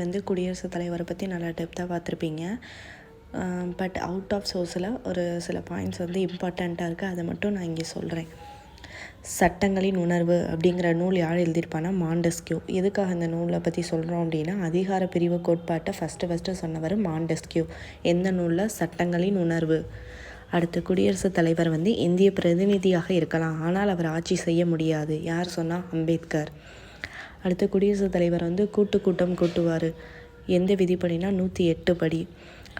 வந்து குடியரசுத் தலைவரை பற்றி நல்லா டெப்த்தாக பார்த்துருப்பீங்க. பட் அவுட் ஆஃப் சோர்ஸில் ஒரு சில பாயிண்ட்ஸ் வந்து இம்பார்ட்டண்ட்டாக இருக்குது. அதை மட்டும் நான் இங்கே சொல்கிறேன். சட்டங்களின் உணர்வு அப்படிங்கிற நூல் யார் எழுதியிருப்பானா மாண்டெஸ்கியூ. எதுக்காக இந்த நூலை பற்றி சொல்கிறோம் அப்படின்னா, அதிகார பிரிவு கோட்பாட்டை ஃபஸ்ட்டு சொன்னவர் மாண்டெஸ்கியூ. எந்த நூலில்? சட்டங்களின் உணர்வு. அடுத்து, குடியரசுத் தலைவர் வந்து இந்திய பிரதிநிதியாக இருக்கலாம், ஆனால் அவர் ஆட்சி செய்ய முடியாது. யார் சொன்னால்? அம்பேத்கர். அடுத்து, குடியரசுத் தலைவர் வந்து கூட்டம் கூட்டுவார். எந்த விதிப்படினா 108 படி.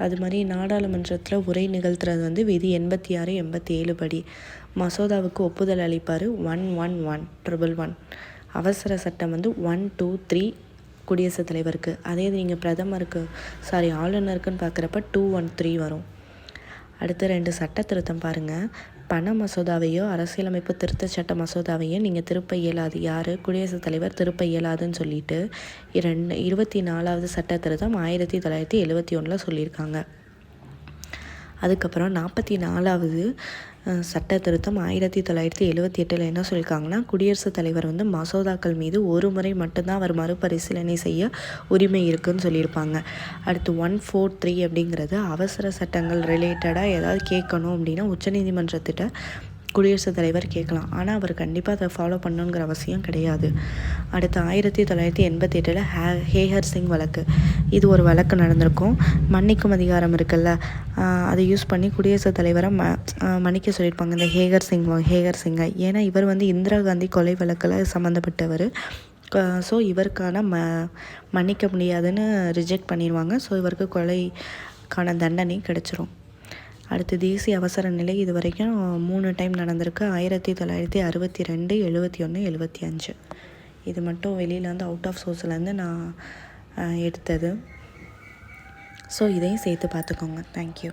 அது மாதிரி நாடாளுமன்றத்தில் உரை நிகழ்த்துறது வந்து விதி 86, 87 படி. மசோதாவுக்கு ஒப்புதல் அளிப்பார் 111. அவசர சட்டம் வந்து 1, 2, 3 குடியரசுத் தலைவருக்கு. அதே இது நீங்கள் ஆளுநருக்குன்னு பார்க்குறப்ப 213 வரும். அடுத்து 2 சட்ட திருத்தம் பாருங்கள். பண மசோதாவையோ அரசியலமைப்பு திருத்த சட்ட மசோதாவையோ நீங்கள் திருப்ப இயலாது. யார்? குடியரசுத் தலைவர் திருப்ப இயலாதுன்னு சொல்லிட்டு 24வது சட்ட திருத்தம் 1971 சொல்லியிருக்காங்க. அதுக்கப்புறம் 44வது சட்ட திருத்தம் 1978 என்ன சொல்லியிருக்காங்கன்னா, குடியரசுத் தலைவர் வந்து மசோதாக்கள் மீது ஒரு முறை மட்டும்தான் அவர் மறுபரிசீலனை செய்ய உரிமை இருக்குதுன்னு சொல்லியிருப்பாங்க. அடுத்து 143 அப்படிங்கிறது அவசர சட்டங்கள் ரிலேட்டடாக ஏதாவது கேட்கணும் அப்படின்னா உச்சநீதிமன்றத்திட்ட குடியரசுத் தலைவர் கேட்கலாம். ஆனால் அவர் கண்டிப்பாக அதை ஃபாலோ பண்ணணுங்கிற அவசியம் கிடையாது. அடுத்து 1988 ஹேகர் சிங் வழக்கு. இது ஒரு வழக்கு நடந்திருக்கும். மன்னிக்கும் அதிகாரம் இருக்குல்ல, அதை யூஸ் பண்ணி குடியரசுத் தலைவரை மன்னிக்க சொல்லியிருப்பாங்க இந்த ஹேகர் சிங்கை. ஏன்னா இவர் வந்து இந்திரா காந்தி கொலை வழக்கில் சம்மந்தப்பட்டவர். ஸோ இவருக்கான மன்னிக்க முடியாதுன்னு ரிஜெக்ட் பண்ணிடுவாங்க. ஸோ இவருக்கு கொலைக்கான தண்டனை கிடச்சிரும். அடுத்து, தேசிய அவசர நிலை இது வரைக்கும் 3 டைம் நடந்திருக்கு. 1962, 71, 75. இது மட்டும் வெளியில் வந்து அவுட் ஆஃப் சோர்ஸ்லேருந்து நான் எடுத்தது. ஸோ இதையும் சேர்த்து பார்த்துக்கோங்க. தேங்க்யூ.